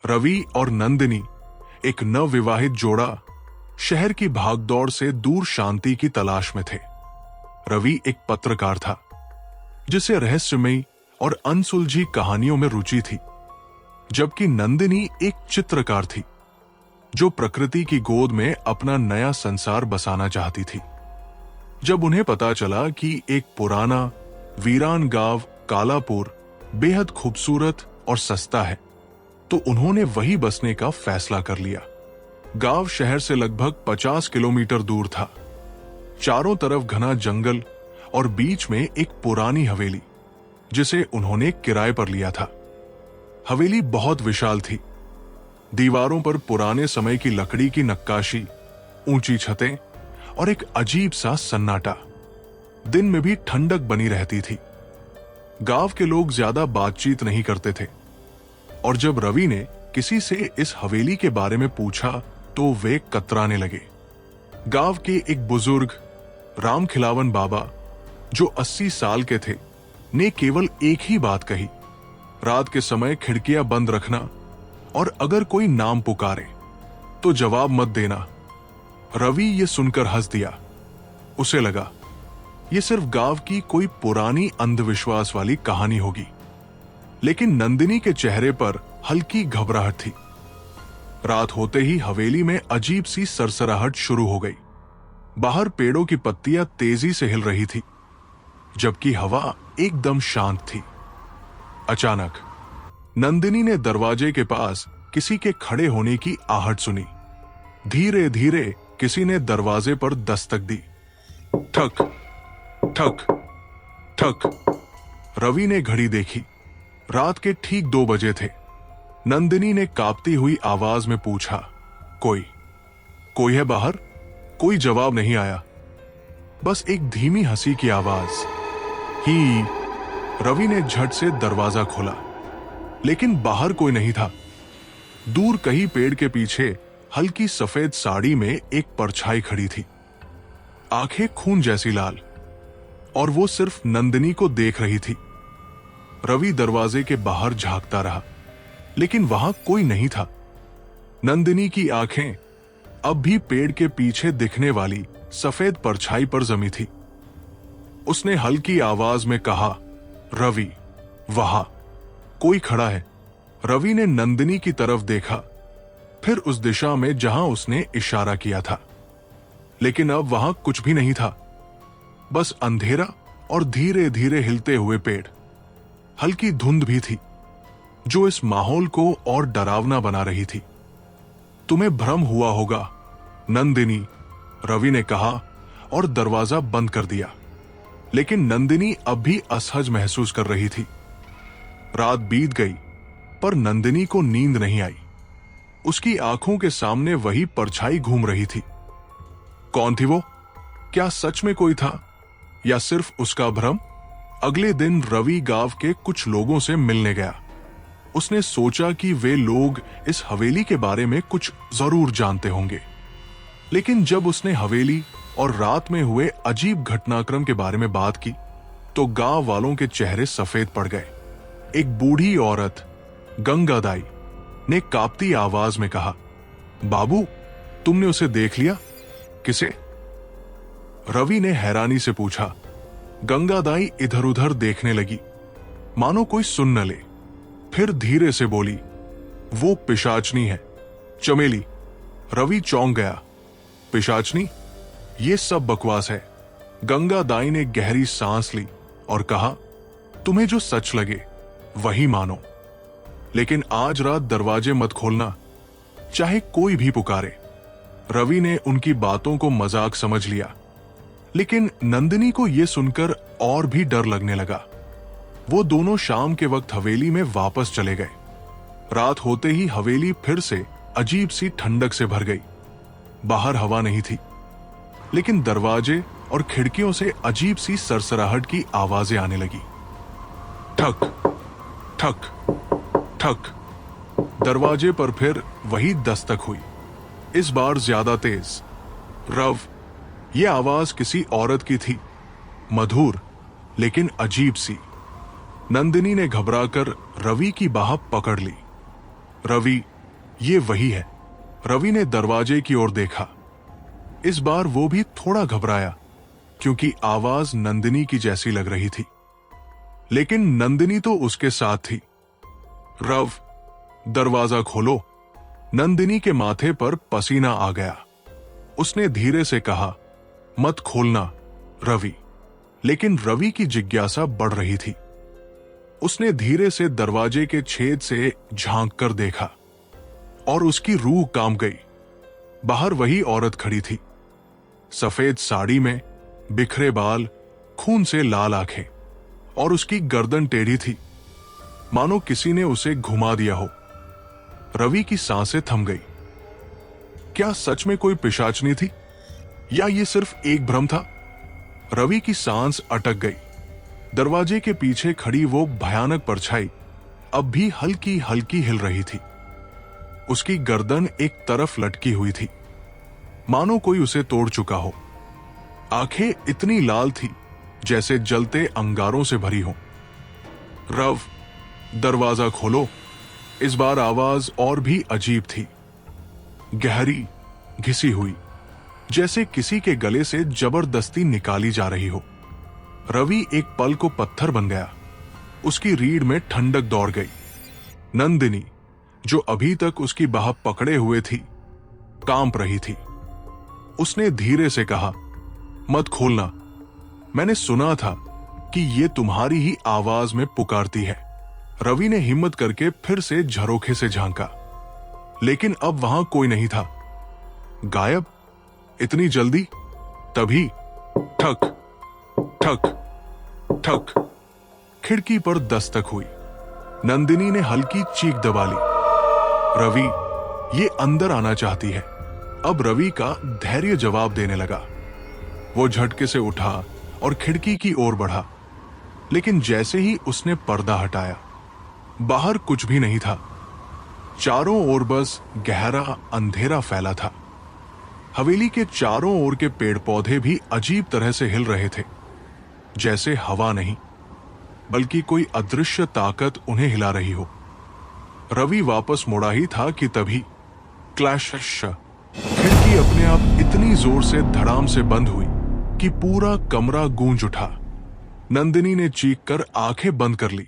रवि और नंदिनी, एक नवविवाहित जोड़ा, शहर की भागदौड़ से दूर शांति की तलाश में थे। रवि एक पत्रकार था जिसे रहस्यमयी और अनसुलझी कहानियों में रुचि थी, जबकि नंदिनी एक चित्रकार थी जो प्रकृति की गोद में अपना नया संसार बसाना चाहती थी। जब उन्हें पता चला कि एक पुराना वीरान गांव कालापुर बेहद खूबसूरत और सस्ता है, तो उन्होंने वही बसने का फैसला कर लिया। गांव शहर से लगभग 50 किलोमीटर दूर था। चारों तरफ घना जंगल और बीच में एक पुरानी हवेली जिसे उन्होंने किराए पर लिया था। हवेली बहुत विशाल थी। दीवारों पर पुराने समय की लकड़ी की नक्काशी, ऊंची छतें और एक अजीब सा सन्नाटा। दिन में भी ठंडक बनी रहती थी। गांव के लोग ज्यादा बातचीत नहीं करते थे, और जब रवि ने किसी से इस हवेली के बारे में पूछा तो वे कतराने लगे। गांव के एक बुजुर्ग राम खिलावन बाबा, जो 80 साल के थे, ने केवल एक ही बात कही, रात के समय खिड़कियां बंद रखना और अगर कोई नाम पुकारे तो जवाब मत देना। रवि ये सुनकर हंस दिया। उसे लगा ये सिर्फ गांव की कोई पुरानी अंधविश्वास वाली कहानी होगी, लेकिन नंदिनी के चेहरे पर हल्की घबराहट थी। रात होते ही हवेली में अजीब सी सरसराहट शुरू हो गई। बाहर पेड़ों की पत्तियां तेजी से हिल रही थी, जबकि हवा एकदम शांत थी। अचानक नंदिनी ने दरवाजे के पास किसी के खड़े होने की आहट सुनी। धीरे धीरे किसी ने दरवाजे पर दस्तक दी। ठक ठक ठक। रवि ने घड़ी देखी। रात के ठीक 2 बजे थे। नंदिनी ने कांपती हुई आवाज में पूछा, कोई है बाहर? कोई जवाब नहीं आया, बस एक धीमी हंसी की आवाज। ही। रवि ने झट से दरवाजा खोला, लेकिन बाहर कोई नहीं था। दूर कहीं पेड़ के पीछे हल्की सफेद साड़ी में एक परछाई खड़ी थी, आंखें खून जैसी लाल, और वो सिर्फ नंदिनी को देख रही थी। रवि दरवाजे के बाहर झांकता रहा, लेकिन वहां कोई नहीं था। नंदिनी की आंखें अब भी पेड़ के पीछे दिखने वाली सफेद परछाई पर जमी थी। उसने हल्की आवाज में कहा, रवि, वहां कोई खड़ा है। रवि ने नंदिनी की तरफ देखा, फिर उस दिशा में जहां उसने इशारा किया था, लेकिन अब वहां कुछ भी नहीं था, बस अंधेरा और धीरे धीरे हिलते हुए पेड़। हल्की धुंध भी थी, जो इस माहौल को और डरावना बना रही थी। तुम्हें भ्रम हुआ होगा, नंदिनी, रवि ने कहा और दरवाजा बंद कर दिया। लेकिन नंदिनी अब भी असहज महसूस कर रही थी। रात बीत गई, पर नंदिनी को नींद नहीं आई। उसकी आंखों के सामने वही परछाई घूम रही थी। कौन थी वो? क्या सच में कोई था, या सिर्फ उसका भ्रम? अगले दिन रवि गांव के कुछ लोगों से मिलने गया। उसने सोचा कि वे लोग इस हवेली के बारे में कुछ जरूर जानते होंगे, लेकिन जब उसने हवेली और रात में हुए अजीब घटनाक्रम के बारे में बात की, तो गांव वालों के चेहरे सफेद पड़ गए। एक बूढ़ी औरत, गंगादाई, ने कांपती आवाज में कहा, बाबू, तुमने उसे देख लिया? किसे? रवि ने हैरानी से पूछा। गंगादाई इधर उधर देखने लगी, मानो कोई सुन न ले। फिर धीरे से बोली, वो पिशाचनी है, चमेली। रवि चौंक गया। पिशाचनी? ये सब बकवास है। गंगादाई ने गहरी सांस ली और कहा, तुम्हें जो सच लगे वही मानो, लेकिन आज रात दरवाजे मत खोलना, चाहे कोई भी पुकारे। रवि ने उनकी बातों को मजाक समझ लिया, लेकिन नंदिनी को यह सुनकर और भी डर लगने लगा। वो दोनों शाम के वक्त हवेली में वापस चले गए। रात होते ही हवेली फिर से अजीब सी ठंडक से भर गई। बाहर हवा नहीं थी, लेकिन दरवाजे और खिड़कियों से अजीब सी सरसराहट की आवाजें आने लगी। ठक ठक ठक। दरवाजे पर फिर वही दस्तक हुई, इस बार ज्यादा तेज। रव। यह आवाज किसी औरत की थी, मधुर लेकिन अजीब सी। नंदिनी ने घबराकर रवि की बाह पकड़ ली। रवि, ये वही है। रवि ने दरवाजे की ओर देखा। इस बार वो भी थोड़ा घबराया, क्योंकि आवाज नंदिनी की जैसी लग रही थी। लेकिन नंदिनी तो उसके साथ थी। रव, दरवाजा खोलो। नंदिनी के माथे पर पसीना आ गया। उसने धीरे से कहा, मत खोलना रवि। लेकिन रवि की जिज्ञासा बढ़ रही थी। उसने धीरे से दरवाजे के छेद से झांक कर देखा और उसकी रूह कांप गई। बाहर वही औरत खड़ी थी, सफेद साड़ी में, बिखरे बाल, खून से लाल आंखें, और उसकी गर्दन टेढ़ी थी, मानो किसी ने उसे घुमा दिया हो। रवि की सांसें थम गई। क्या सच में कोई पिशाचनी थी, या ये सिर्फ एक भ्रम था? रवि की सांस अटक गई। दरवाजे के पीछे खड़ी वो भयानक परछाई अब भी हल्की हल्की हिल रही थी। उसकी गर्दन एक तरफ लटकी हुई थी, मानो कोई उसे तोड़ चुका हो। आंखें इतनी लाल थी जैसे जलते अंगारों से भरी हो। रव, दरवाजा खोलो। इस बार आवाज और भी अजीब थी, गहरी, घिसी हुई, जैसे किसी के गले से जबरदस्ती निकाली जा रही हो। रवि एक पल को पत्थर बन गया। उसकी रीढ़ में ठंडक दौड़ गई। नंदिनी, जो अभी तक उसकी बाह पकड़े हुए थी, कांप रही थी। उसने धीरे से कहा, मत खोलना। मैंने सुना था कि ये तुम्हारी ही आवाज में पुकारती है। रवि ने हिम्मत करके फिर से झरोखे से झांका, लेकिन अब वहां कोई नहीं था। गायब? इतनी जल्दी? तभी ठक ठक ठक, खिड़की पर दस्तक हुई। नंदिनी ने हल्की चीख दबा ली। रवि, ये अंदर आना चाहती है। अब रवि का धैर्य जवाब देने लगा। वो झटके से उठा और खिड़की की ओर बढ़ा, लेकिन जैसे ही उसने पर्दा हटाया, बाहर कुछ भी नहीं था। चारों ओर बस गहरा अंधेरा फैला था। हवेली के चारों ओर के पेड़ पौधे भी अजीब तरह से हिल रहे थे, जैसे हवा नहीं बल्कि कोई अदृश्य ताकत उन्हें हिला रही हो। रवि वापस मुड़ा ही था कि तभी क्लैश, खिड़की अपने आप इतनी जोर से धड़ाम से बंद हुई कि पूरा कमरा गूंज उठा। नंदिनी ने चीख कर आंखें बंद कर ली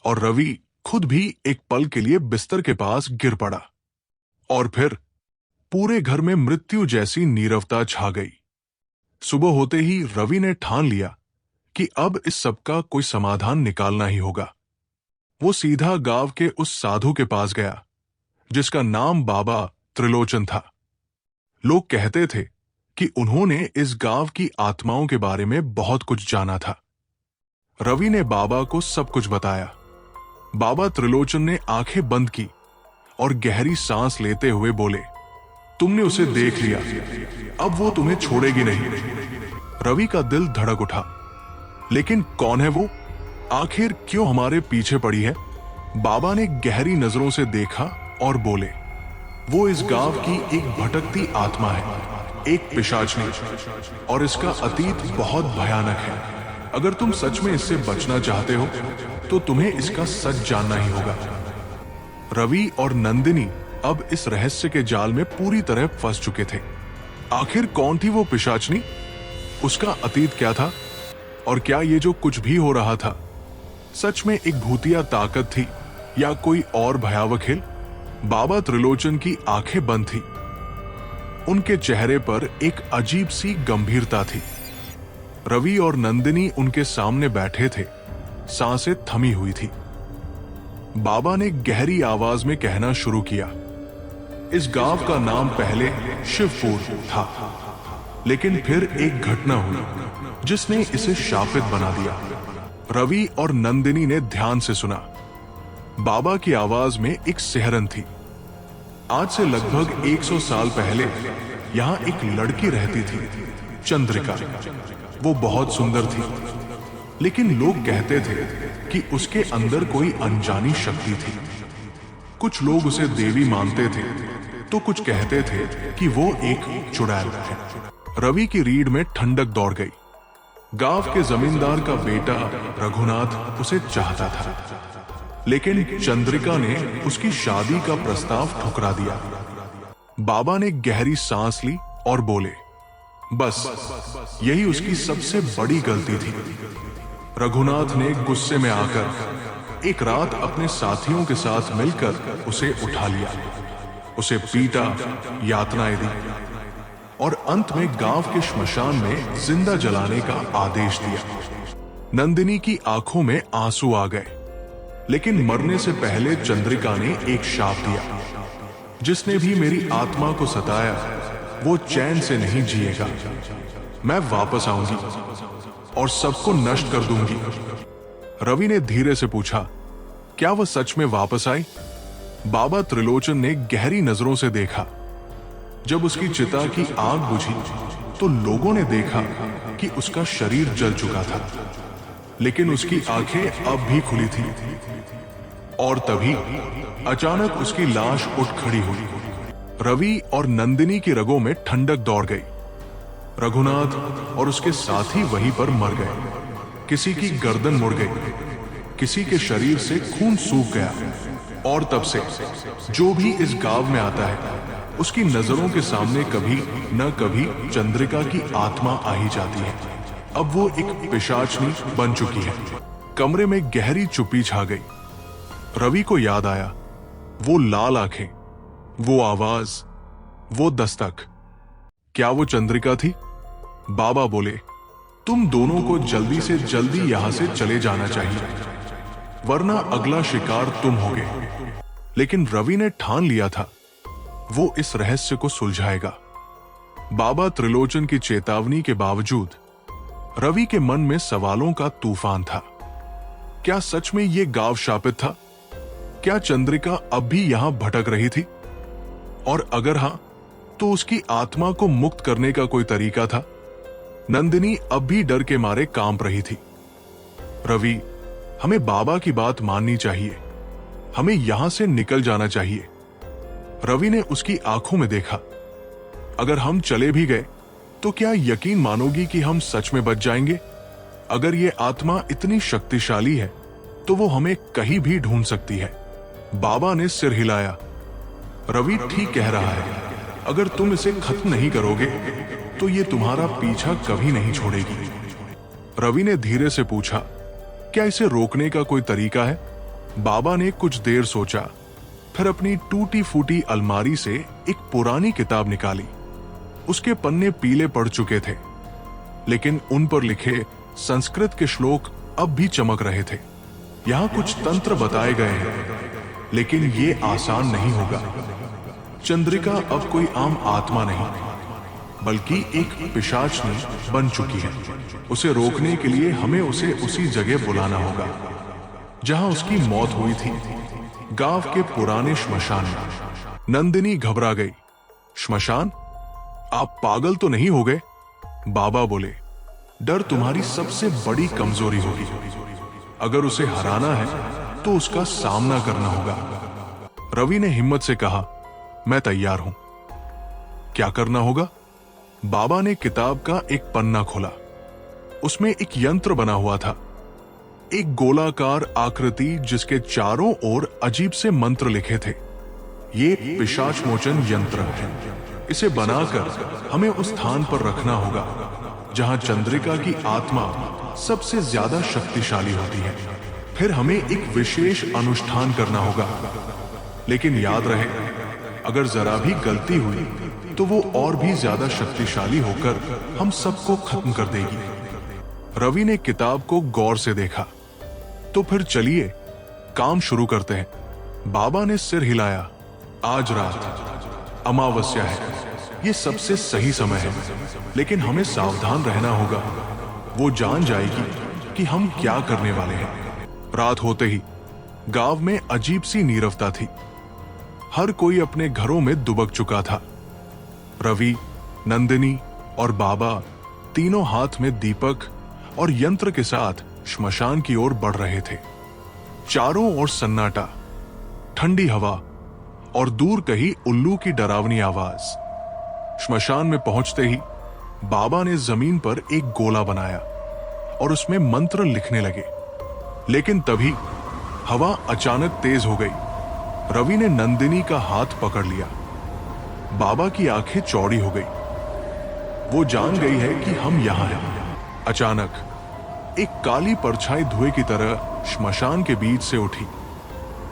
और रवि खुद भी एक पल के लिए बिस्तर के पास गिर पड़ा। और फिर पूरे घर में मृत्यु जैसी नीरवता छा गई। सुबह होते ही रवि ने ठान लिया कि अब इस सब का कोई समाधान निकालना ही होगा। वो सीधा गांव के उस साधु के पास गया, जिसका नाम बाबा त्रिलोचन था। लोग कहते थे कि उन्होंने इस गांव की आत्माओं के बारे में बहुत कुछ जाना था। रवि ने बाबा को सब कुछ बताया। बाबा त्रिलोचन ने आंखें बंद की और गहरी सांस लेते हुए बोले, तुमने उसे देख लिया, अब वो तुम्हें छोड़ेगी नहीं। रवि का दिल धड़क उठा। लेकिन कौन है वो? आखिर क्यों हमारे पीछे पड़ी है? बाबा ने गहरी नजरों से देखा और बोले, वो इस गांव की एक भटकती आत्मा है, एक पिशाचनी, और इसका अतीत बहुत भयानक है। अगर तुम सच में इससे बचना चाहते हो तो तुम्हें इसका सच जानना ही होगा। रवि और नंदिनी अब इस रहस्य के जाल में पूरी तरह फंस चुके थे। आखिर कौन थी वो पिशाचनी? उसका अतीत क्या था? और क्या ये जो कुछ भी हो रहा था सच में एक भूतिया ताकत थी या कोई और भयावह खेल? बाबा त्रिलोचन की आंखें बंद थी। उनके चेहरे पर एक अजीब सी गंभीरता थी। रवि और नंदिनी उनके सामने बैठे थे, सांसें थमी हुई थी। बाबा ने गहरी आवाज में कहना शुरू किया, इस गांव का नाम पहले शिवपुर था, लेकिन फिर एक घटना हुई जिसने इसे शापित बना दिया। रवि और नंदिनी ने ध्यान से सुना। बाबा की आवाज में एक सिहरन थी। आज से लगभग 100 साल पहले यहां एक लड़की रहती थी, चंद्रिका। वो बहुत सुंदर थी, लेकिन लोग कहते थे कि उसके अंदर कोई अनजानी शक्ति थी। कुछ लोग उसे देवी मानते थे तो कुछ कहते थे कि वो एक चुड़ैल है। रवि की रीढ़ में ठंडक दौड़ गई। गांव के जमींदार का बेटा रघुनाथ उसे चाहता था। लेकिन चंद्रिका ने उसकी शादी का प्रस्ताव ठुकरा दिया। बाबा ने गहरी सांस ली और बोले, बस यही उसकी सबसे बड़ी गलती थी। रघुनाथ ने गुस्से में आकर एक रात अपने साथियों के साथ मिलकर उसे उठा लिया, उसे पीटा, यातनाएं दी और अंत में गांव के श्मशान में जिंदा जलाने का आदेश दिया। नंदिनी की आंखों में आंसू आ गए, लेकिन मरने से पहले चंद्रिका ने एक शाप दिया, जिसने भी मेरी आत्मा को सताया वो चैन से नहीं जिएगा। मैं वापस आऊंगी और सबको नष्ट कर दूंगी। रवि ने धीरे से पूछा, क्या वह सच में वापस आई? बाबा त्रिलोचन ने गहरी नजरों से देखा। जब उसकी चिता की आग बुझी तो लोगों ने देखा कि उसका शरीर जल चुका था, लेकिन उसकी आंखें अब भी खुली थी। और तभी अचानक उसकी लाश उठ खड़ी हुई। रवि और नंदिनी की रगों में ठंडक दौड़ गई। रघुनाथ और उसके साथी वहीं पर मर गए। किसी की गर्दन मुड़ गई, किसी के शरीर से खून सूख गया। और तब से जो भी इस गांव में आता है उसकी नजरों के सामने कभी न कभी चंद्रिका की आत्मा आ ही जाती है। अब वो एक पिशाचनी बन चुकी है। कमरे में गहरी चुप्पी छा गई। रवि को याद आया, वो लाल आंखें, वो आवाज, वो दस्तक। क्या वो चंद्रिका थी? बाबा बोले, तुम दोनों को जल्दी से जल्दी यहां से चले जाना चाहिए, वरना अगला शिकार तुम होगे। लेकिन रवि ने ठान लिया था वो इस रहस्य को सुलझाएगा। बाबा त्रिलोचन की चेतावनी के बावजूद रवि के मन में सवालों का तूफान था। क्या सच में ये गांव शापित था? क्या चंद्रिका अब भी यहां भटक रही थी? और अगर हां, तो उसकी आत्मा को मुक्त करने का कोई तरीका था? नंदिनी अब भी डर के मारे कांप रही थी। रवि, हमें बाबा की बात माननी चाहिए, हमें यहां से निकल जाना चाहिए। रवि ने उसकी आंखों में देखा। अगर हम चले भी गए तो क्या यकीन मानोगी कि हम सच में बच जाएंगे? अगर ये आत्मा इतनी शक्तिशाली है तो वो हमें कहीं भी ढूंढ सकती है। बाबा ने सिर हिलाया। रवि ठीक कह रहा है, अगर तुम इसे खत्म नहीं करोगे तो ये तुम्हारा पीछा कभी नहीं छोड़ेगी। रवि ने धीरे से पूछा, क्या इसे रोकने का कोई तरीका है? बाबा ने कुछ देर सोचा, फिर अपनी टूटी फूटी अलमारी से एक पुरानी किताब निकाली। उसके पन्ने पीले पड़ चुके थे, लेकिन उन पर लिखे संस्कृत के श्लोक अब भी चमक रहे थे। यहां कुछ तंत्र बताए गए हैं, लेकिन ये आसान नहीं होगा। चंद्रिका अब कोई आम आत्मा नहीं, बल्कि एक पिशाचनी बन चुकी है। उसे रोकने के लिए हमें उसे उसी जगह बुलाना होगा जहां उसकी मौत हुई थी, गांव के पुराने श्मशान में। नंदिनी घबरा गई। श्मशान? आप पागल तो नहीं हो गए? बाबा बोले, डर तुम्हारी सबसे बड़ी कमजोरी होगी। अगर उसे हराना है तो उसका सामना करना होगा। रवि ने हिम्मत से कहा, मैं तैयार हूं। क्या करना होगा? बाबा ने किताब का एक पन्ना खोला। उसमें एक यंत्र बना हुआ था, एक गोलाकार आकृति जिसके चारों ओर अजीब से मंत्र लिखे थे। ये पिशाच मोचन यंत्र है। इसे बनाकर हमें उस स्थान पर रखना होगा जहां चंद्रिका की आत्मा सबसे ज्यादा शक्तिशाली होती है। फिर हमें एक विशेष अनुष्ठान करना होगा, लेकिन याद रहे, अगर जरा भी गलती हुई तो वो और भी ज्यादा शक्तिशाली होकर हम सबको खत्म कर देगी। रवि ने किताब को गौर से देखा। तो फिर चलिए काम शुरू करते हैं। बाबा ने सिर हिलाया। आज रात अमावस्या है, ये सबसे सही समय है, लेकिन हमें सावधान रहना होगा। वो जान जाएगी कि हम क्या करने वाले हैं। रात होते ही गांव में अजीब सी नीरवता थी। हर कोई अपने घरों में दुबक चुका था। रवि, नंदिनी और बाबा तीनों हाथ में दीपक और यंत्र के साथ श्मशान की ओर बढ़ रहे थे। चारों ओर सन्नाटा, ठंडी हवा और दूर कहीं उल्लू की डरावनी आवाज। श्मशान में पहुंचते ही बाबा ने जमीन पर एक गोला बनाया और उसमें मंत्र लिखने लगे। लेकिन तभी हवा अचानक तेज हो गई। रवि ने नंदिनी का हाथ पकड़ लिया। बाबा की आंखें चौड़ी हो गई। वो जान गई है कि हम यहां हैं। अचानक एक काली परछाई धुएं की तरह श्मशान के बीच से उठी।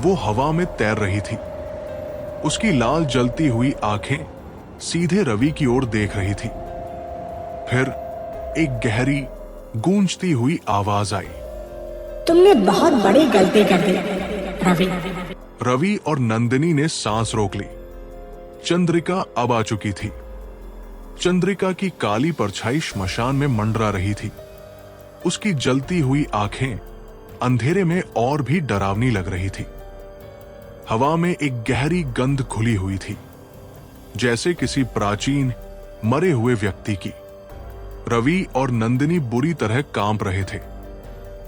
वो हवा में तैर रही थी। उसकी लाल जलती हुई आंखें सीधे रवि की ओर देख रही थी। फिर एक गहरी गूंजती हुई आवाज आई। तुमने बहुत बड़ी गलती कर दी रवि। रवि और नंदिनी ने सांस रोक ली। चंद्रिका अब आ चुकी थी। चंद्रिका की काली परछाई श्मशान में मंडरा रही थी। उसकी जलती हुई आंखें अंधेरे में और भी डरावनी लग रही थी। हवा में एक गहरी गंध घुली हुई थी, जैसे किसी प्राचीन मरे हुए व्यक्ति की। रवि और नंदिनी बुरी तरह कांप रहे थे,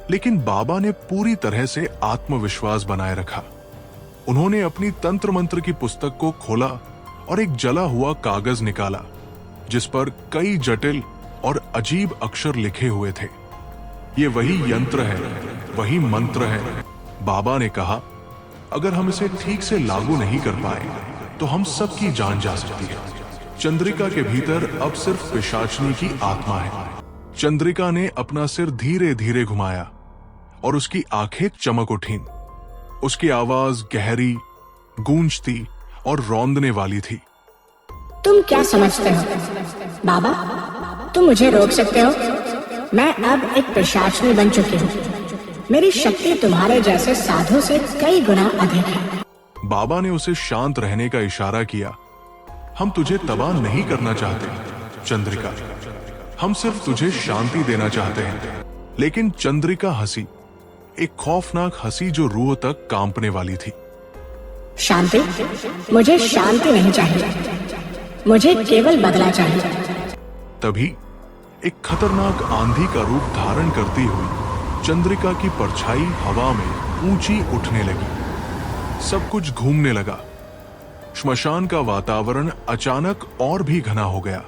लेकिन बाबा ने पूरी तरह से आत्मविश्वास बनाए रखा। उन्होंने अपनी तंत्र मंत्र की पुस्तक को खोला और एक जला हुआ कागज निकाला, जिस पर कई जटिल और अजीब अक्षर लिखे हुए थे। ये वही यंत्र है, वही मंत्र है। बाबा ने कहा, अगर हम इसे ठीक से लागू नहीं कर पाए तो हम सबकी जान जा सकती है। चंद्रिका के भीतर अब सिर्फ पिशाचनी की आत्मा है। चंद्रिका ने अपना सिर धीरे धीरे घुमाया और उसकी आंखें चमक उठीं। उसकी आवाज गहरी, गूंजती और रौंदने वाली थी। तुम क्या समझते हो बाबा? तुम मुझे रोक सकते हो? मैं अब एक पिशाचनी बन चुकी हूँ। मेरी शक्ति तुम्हारे जैसे साधु से कई गुना अधिक है। बाबा ने उसे शांत रहने का इशारा किया। हम तुझे तबाह नहीं करना चाहते चंद्रिका, हम सिर्फ तुझे शांति देना चाहते हैं। लेकिन चंद्रिका हंसी, एक खौफनाक हंसी जो रूह तक कांपने वाली थी। शांति? मुझे शांति नहीं चाहिए, मुझे केवल बदला चाहिए। तभी एक खतरनाक आंधी का रूप धारण करती हुई चंद्रिका की परछाई हवा में ऊंची उठने लगी। सब कुछ घूमने लगा। श्मशान का वातावरण अचानक और भी घना हो गया,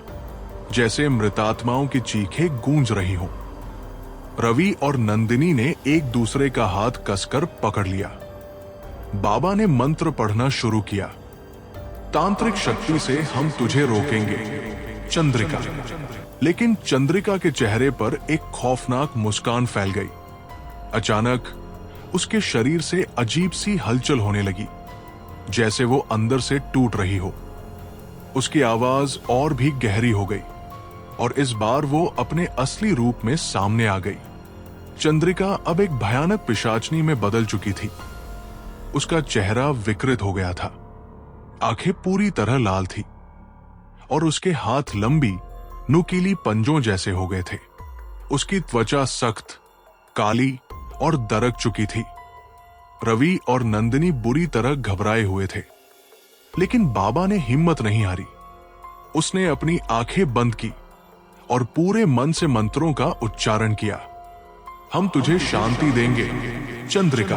जैसे मृतात्माओं की चीखें गूंज रही हों। रवि और नंदिनी ने एक दूसरे का हाथ कसकर पकड़ लिया। बाबा ने मंत्र पढ़ना शुरू किया। तांत्रिक शक्ति से हम तुझे रोकेंगे चंद्रिका। लेकिन चंद्रिका के चेहरे पर एक खौफनाक मुस्कान फैल गई। अचानक उसके शरीर से अजीब सी हलचल होने लगी, जैसे वो अंदर से टूट रही हो। उसकी आवाज और भी गहरी हो गई और इस बार वो अपने असली रूप में सामने आ गई। चंद्रिका अब एक भयानक पिशाचनी में बदल चुकी थी। उसका चेहरा विकृत हो गया था, आंखें पूरी तरह लाल थी और उसके हाथ लंबी नुकीली पंजों जैसे हो गए थे। उसकी त्वचा सख्त, काली और दरक चुकी थी। रवि और नंदिनी बुरी तरह घबराए हुए थे, लेकिन बाबा ने हिम्मत नहीं हारी। उसने अपनी आंखें बंद की और पूरे मन से मंत्रों का उच्चारण किया। हम तुझे शांति देंगे चंद्रिका,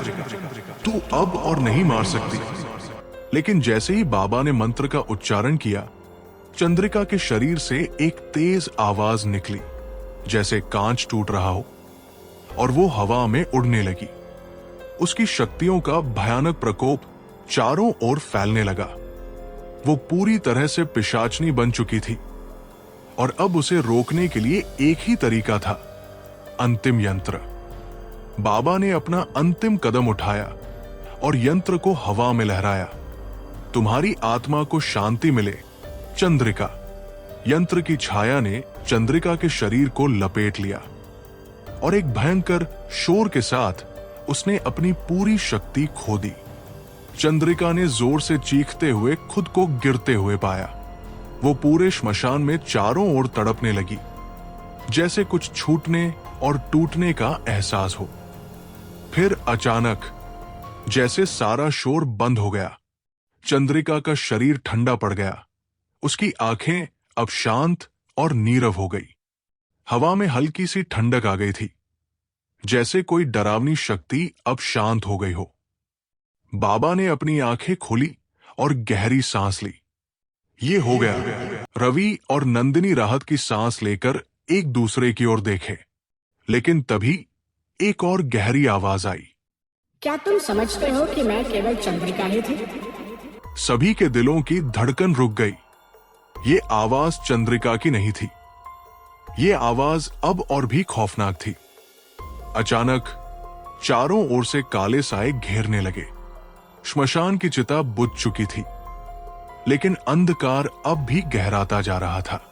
तू अब और नहीं मार सकती। लेकिन जैसे ही बाबा ने मंत्र का उच्चारण किया, चंद्रिका के शरीर से एक तेज आवाज निकली, जैसे कांच टूट रहा हो, और वो हवा में उड़ने लगी। उसकी शक्तियों का भयानक प्रकोप चारों ओर फैलने लगा। वो पूरी तरह से पिशाचनी बन चुकी थी और अब उसे रोकने के लिए एक ही तरीका था, अंतिम यंत्र। बाबा ने अपना अंतिम कदम उठाया और यंत्र को हवा में लहराया। तुम्हारी आत्मा को शांति मिले चंद्रिका। यंत्र की छाया ने चंद्रिका के शरीर को लपेट लिया और एक भयंकर शोर के साथ उसने अपनी पूरी शक्ति खो दी। चंद्रिका ने जोर से चीखते हुए खुद को गिरते हुए पाया। वो पूरे श्मशान में चारों ओर तड़पने लगी, जैसे कुछ छूटने और टूटने का एहसास हो। फिर अचानक जैसे सारा शोर बंद हो गया। चंद्रिका का शरीर ठंडा पड़ गया। उसकी आंखें अब शांत और नीरव हो गई। हवा में हल्की सी ठंडक आ गई थी, जैसे कोई डरावनी शक्ति अब शांत हो गई हो। बाबा ने अपनी आंखें खोली और गहरी सांस ली। ये हो गया। रवि और नंदिनी राहत की सांस लेकर एक दूसरे की ओर देखे, लेकिन तभी एक और गहरी आवाज आई। क्या तुम समझते हो कि मैं केवल चंद्रिका ही थी? सभी के दिलों की धड़कन रुक गई। ये आवाज चंद्रिका की नहीं थी। ये आवाज अब और भी खौफनाक थी। अचानक चारों ओर से काले साए घेरने लगे। श्मशान की चिता बुझ चुकी थी, लेकिन अंधकार अब भी गहराता जा रहा था।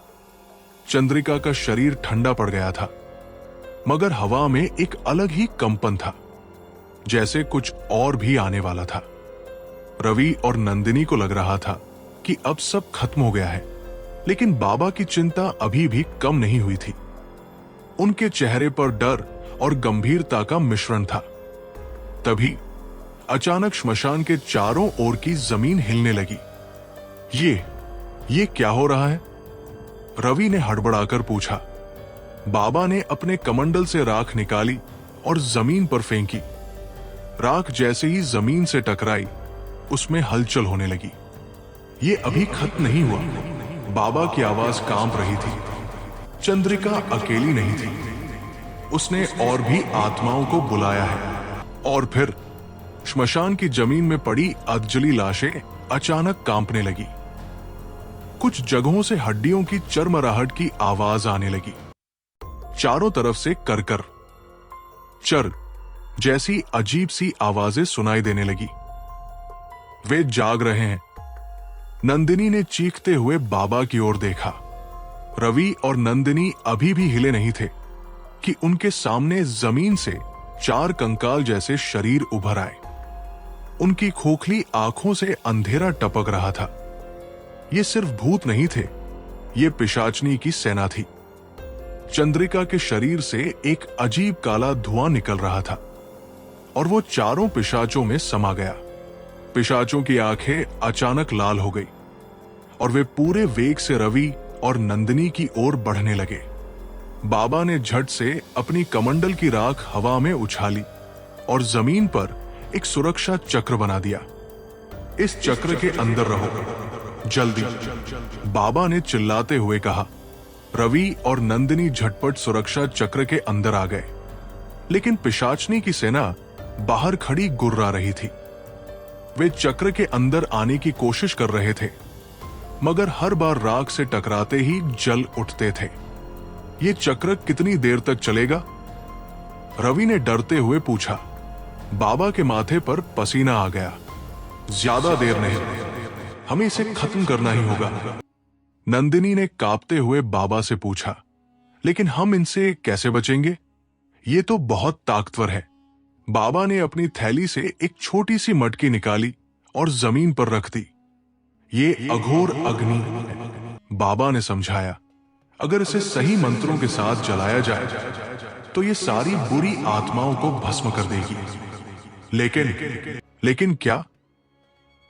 चंद्रिका का शरीर ठंडा पड़ गया था, मगर हवा में एक अलग ही कंपन था, जैसे कुछ और भी आने वाला था। रवि और नंदिनी को लग रहा था कि अब सब खत्म हो गया है, लेकिन बाबा की चिंता अभी भी कम नहीं हुई थी। उनके चेहरे पर डर और गंभीरता का मिश्रण था। तभी अचानक श्मशान के चारों ओर की जमीन हिलने लगी। ये क्या हो रहा है? रवि ने हड़बड़ाकर पूछा। बाबा ने अपने कमंडल से राख निकाली और जमीन पर फेंकी। राख जैसे ही जमीन से टकराई, उसमें हलचल होने लगी। ये अभी खत्म नहीं हुआ। बाबा की आवाज कांप रही थी। चंद्रिका अकेली नहीं थी। उसने और भी आत्माओं को बुलाया है। और फिर श्मशान की जमीन में पड़ी अधजली लाशें अचानक कांपने लगी। कुछ जगहों से हड्डियों की चरमराहट की आवाज आने लगी। चारों तरफ से करकर, चर जैसी अजीब सी आवाजें सुनाई देने लगी। वे जाग रहे हैं। नंदिनी ने चीखते हुए बाबा की ओर देखा। रवि और नंदिनी अभी भी हिले नहीं थे कि उनके सामने जमीन से चार कंकाल जैसे शरीर उभर आए। उनकी खोखली आंखों से अंधेरा टपक रहा था। ये सिर्फ भूत नहीं थे, ये पिशाचनी की सेना थी। चंद्रिका के शरीर से एक अजीब काला धुआं निकल रहा था और वो चारों पिशाचों में समा गया। पिशाचों की आंखें अचानक लाल हो गई और वे पूरे वेग से रवि और नंदिनी की ओर बढ़ने लगे। बाबा ने झट से अपनी कमंडल की राख हवा में उछाली और जमीन पर एक सुरक्षा चक्र बना दिया। इस चक्र के अंदर रहो, जल्दी, बाबा ने चिल्लाते हुए कहा। रवि और नंदिनी झटपट सुरक्षा चक्र के अंदर आ गए, लेकिन पिशाचनी की सेना बाहर खड़ी गुर्रा रही थी। वे चक्र के अंदर आने की कोशिश कर रहे थे, मगर हर बार राख से टकराते ही जल उठते थे। ये चक्र कितनी देर तक चलेगा? रवि ने डरते हुए पूछा। बाबा के माथे पर पसीना आ गया। ज्यादा देर नहीं, हमें इसे खत्म करना ही होगा। नंदिनी ने कांपते हुए बाबा से पूछा, लेकिन हम इनसे कैसे बचेंगे? ये तो बहुत ताकतवर है। बाबा ने अपनी थैली से एक छोटी सी मटकी निकाली और जमीन पर रख दी। ये अघोर अग्नि है, बाबा ने समझाया। अगर इसे सही मंत्रों के साथ जलाया जाए तो ये सारी बुरी आत्माओं को भस्म कर देगी। लेकिन क्या?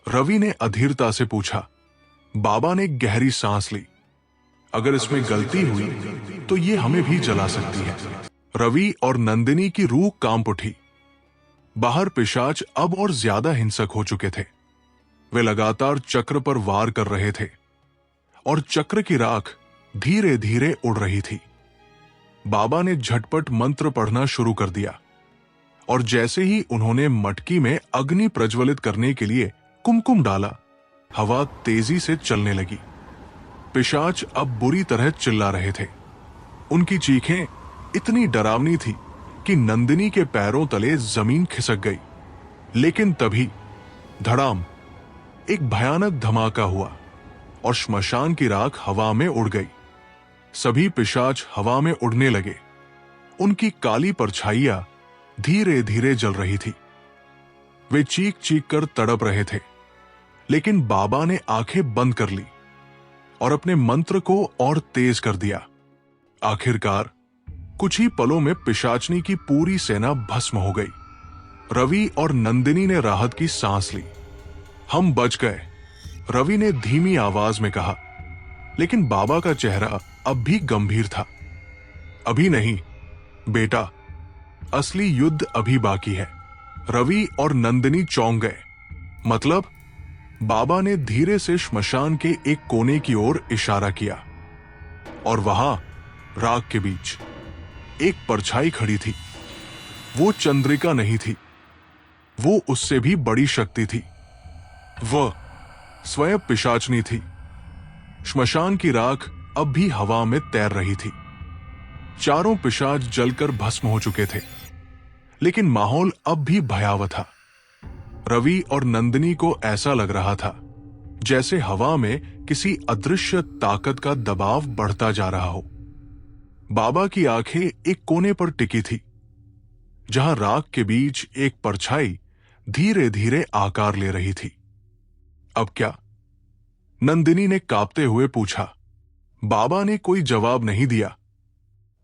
रवि ने अधीरता से पूछा। बाबा ने गहरी सांस ली। अगर इसमें गलती हुई तो ये हमें भी जला सकती है। रवि और नंदिनी की रूह कांप उठी। बाहर पिशाच अब और ज्यादा हिंसक हो चुके थे। वे लगातार चक्र पर वार कर रहे थे और चक्र की राख धीरे धीरे उड़ रही थी। बाबा ने झटपट मंत्र पढ़ना शुरू कर दिया और जैसे ही उन्होंने मटकी में अग्नि प्रज्वलित करने के लिए कुमकुम डाला, हवा तेजी से चलने लगी। पिशाच अब बुरी तरह चिल्ला रहे थे। उनकी चीखें इतनी डरावनी थी कि नंदिनी के पैरों तले जमीन खिसक गई। लेकिन तभी धड़ाम, एक भयानक धमाका हुआ और श्मशान की राख हवा में उड़ गई। सभी पिशाच हवा में उड़ने लगे। उनकी काली परछाइयां धीरे धीरे जल रही थी। वे चीख चीख कर तड़प रहे थे, लेकिन बाबा ने आंखें बंद कर ली और अपने मंत्र को और तेज कर दिया। आखिरकार कुछ ही पलों में पिशाचनी की पूरी सेना भस्म हो गई। रवि और नंदिनी ने राहत की सांस ली। हम बच गए, रवि ने धीमी आवाज में कहा, लेकिन बाबा का चेहरा अब भी गंभीर था। अभी नहीं बेटा, असली युद्ध अभी बाकी है। रवि और नंदिनी चौंक गए। मतलब? बाबा ने धीरे से श्मशान के एक कोने की ओर इशारा किया और वहां राख के बीच एक परछाई खड़ी थी। वो चंद्रिका नहीं थी, वो उससे भी बड़ी शक्ति थी। वह स्वयं पिशाचनी थी। श्मशान की राख अब भी हवा में तैर रही थी। चारों पिशाच जलकर भस्म हो चुके थे, लेकिन माहौल अब भी भयावह था। रवि और नंदिनी को ऐसा लग रहा था जैसे हवा में किसी अदृश्य ताकत का दबाव बढ़ता जा रहा हो। बाबा की आंखें एक कोने पर टिकी थी, जहां राख के बीच एक परछाई धीरे धीरे आकार ले रही थी। अब क्या? नंदिनी ने कांपते हुए पूछा। बाबा ने कोई जवाब नहीं दिया।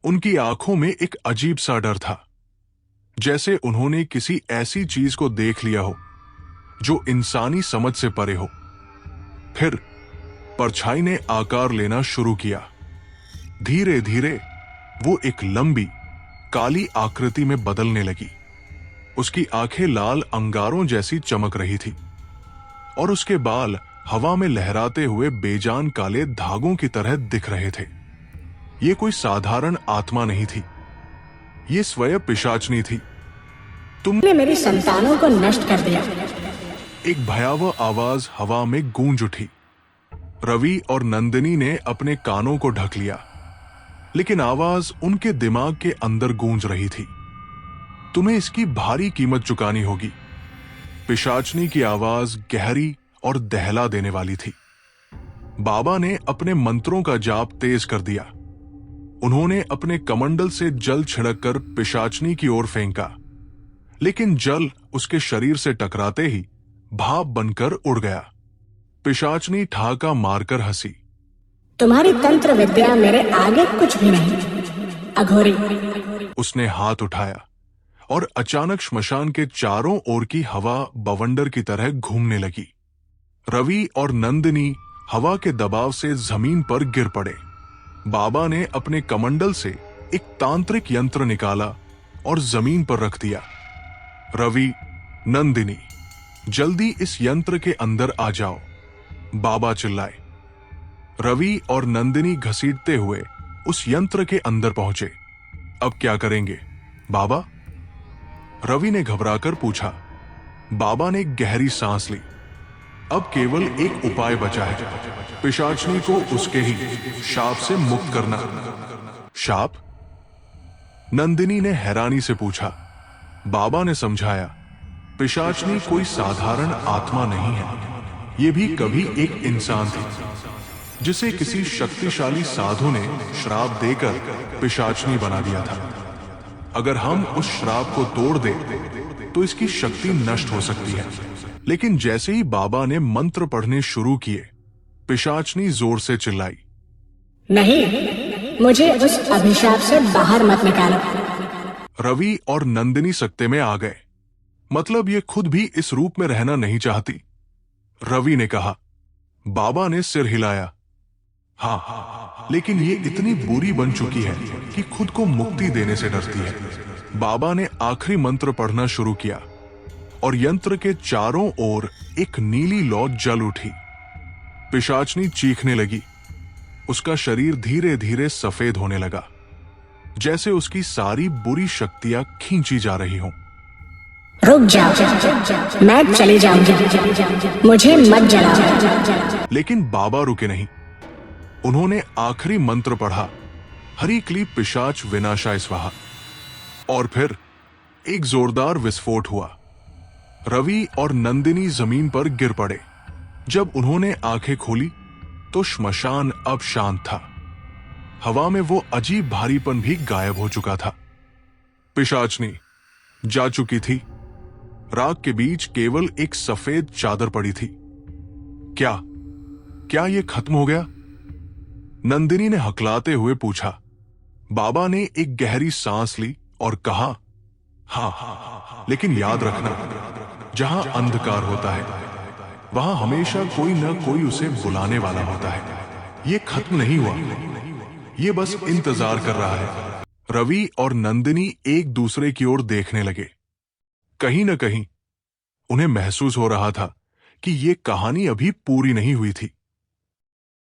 उनकी आंखों में एक अजीब सा डर था, जैसे उन्होंने किसी ऐसी चीज को देख लिया हो जो इंसानी समझ से परे हो। फिर परछाई ने आकार लेना शुरू किया। धीरे धीरे वो एक लंबी काली आकृति में बदलने लगी। उसकी आंखें लाल अंगारों जैसी चमक रही थी और उसके बाल हवा में लहराते हुए बेजान काले धागों की तरह दिख रहे थे। ये कोई साधारण आत्मा नहीं थी, ये स्वयं पिशाचनी थी। तुमने मेरी संतानों को नष्ट कर दिया। एक भयावह आवाज हवा में गूंज उठी। रवि और नंदिनी ने अपने कानों को ढक लिया, लेकिन आवाज उनके दिमाग के अंदर गूंज रही थी। तुम्हें इसकी भारी कीमत चुकानी होगी। पिशाचनी की आवाज गहरी और दहला देने वाली थी। बाबा ने अपने मंत्रों का जाप तेज कर दिया। उन्होंने अपने कमंडल से जल छिड़ककर पिशाचनी की ओर फेंका, लेकिन जल उसके शरीर से टकराते ही भाप बनकर उड़ गया। पिशाचनी ठहाका मारकर हंसी। तुम्हारी तंत्र विद्या मेरे आगे कुछ भी नहीं, अघोरी। उसने हाथ उठाया और अचानक श्मशान के चारों ओर की हवा बवंडर की तरह घूमने लगी। रवि और नंदिनी हवा के दबाव से जमीन पर गिर पड़े। बाबा ने अपने कमंडल से एक तांत्रिक यंत्र निकाला और जमीन पर रख दिया। रवि, नंदिनी, जल्दी इस यंत्र के अंदर आ जाओ, बाबा चिल्लाए। रवि और नंदिनी घसीटते हुए उस यंत्र के अंदर पहुंचे। अब क्या करेंगे बाबा? रवि ने घबराकर पूछा। बाबा ने गहरी सांस ली। अब केवल एक उपाय बचा है, पिशाचनी को उसके ही शाप से मुक्त करना। शाप? नंदिनी ने हैरानी से पूछा। बाबा ने समझाया, पिशाचनी कोई साधारण आत्मा नहीं है। ये भी कभी एक इंसान थी, जिसे किसी शक्तिशाली साधु ने श्राप देकर पिशाचनी बना दिया था। अगर हम उस श्राप को तोड़ दें तो इसकी शक्ति नष्ट हो सकती है। लेकिन जैसे ही बाबा ने मंत्र पढ़ने शुरू किए, पिशाचनी जोर से चिल्लाई, नहीं, मुझे उस अभिशाप से बाहर मत निकालो। रवि और नंदिनी सकते में आ गए। मतलब ये खुद भी इस रूप में रहना नहीं चाहती। रवि ने कहा। बाबा ने सिर हिलाया। हाँ, लेकिन ये इतनी बुरी बन चुकी है कि खुद को मुक्ति देने से डरती है। बाबा ने आखिरी मंत्र पढ़ना शुरू किया और यंत्र के चारों ओर एक नीली लौ जल उठी। पिशाचनी चीखने लगी। उसका शरीर धीरे धीरे सफेद होने लगा, जैसे उसकी सारी बुरी शक्तियां खींची जा रही हों। रुक जाओ, मैं चली जाऊंगी, मुझे मत जलाओ। लेकिन बाबा रुके नहीं। उन्होंने आखिरी मंत्र पढ़ा, हरि क्लीप पिशाच विनाशाय स्वाहा। और फिर एक जोरदार विस्फोट हुआ। रवि और नंदिनी जमीन पर गिर पड़े। जब उन्होंने आंखें खोली तो श्मशान अब शांत था। हवा में वो अजीब भारीपन भी गायब हो चुका था। पिशाचनी जा चुकी थी। राख के बीच केवल एक सफेद चादर पड़ी थी। क्या ये खत्म हो गया? नंदिनी ने हकलाते हुए पूछा। बाबा ने एक गहरी सांस ली और कहा, हाँ, लेकिन याद रखना, जहां अंधकार होता है वहां हमेशा कोई न कोई उसे बुलाने वाला होता है। ये खत्म नहीं हुआ, ये बस इंतजार कर रहा है। रवि और नंदिनी एक दूसरे की ओर देखने लगे। कहीं न कहीं उन्हें महसूस हो रहा था कि ये कहानी अभी पूरी नहीं हुई थी।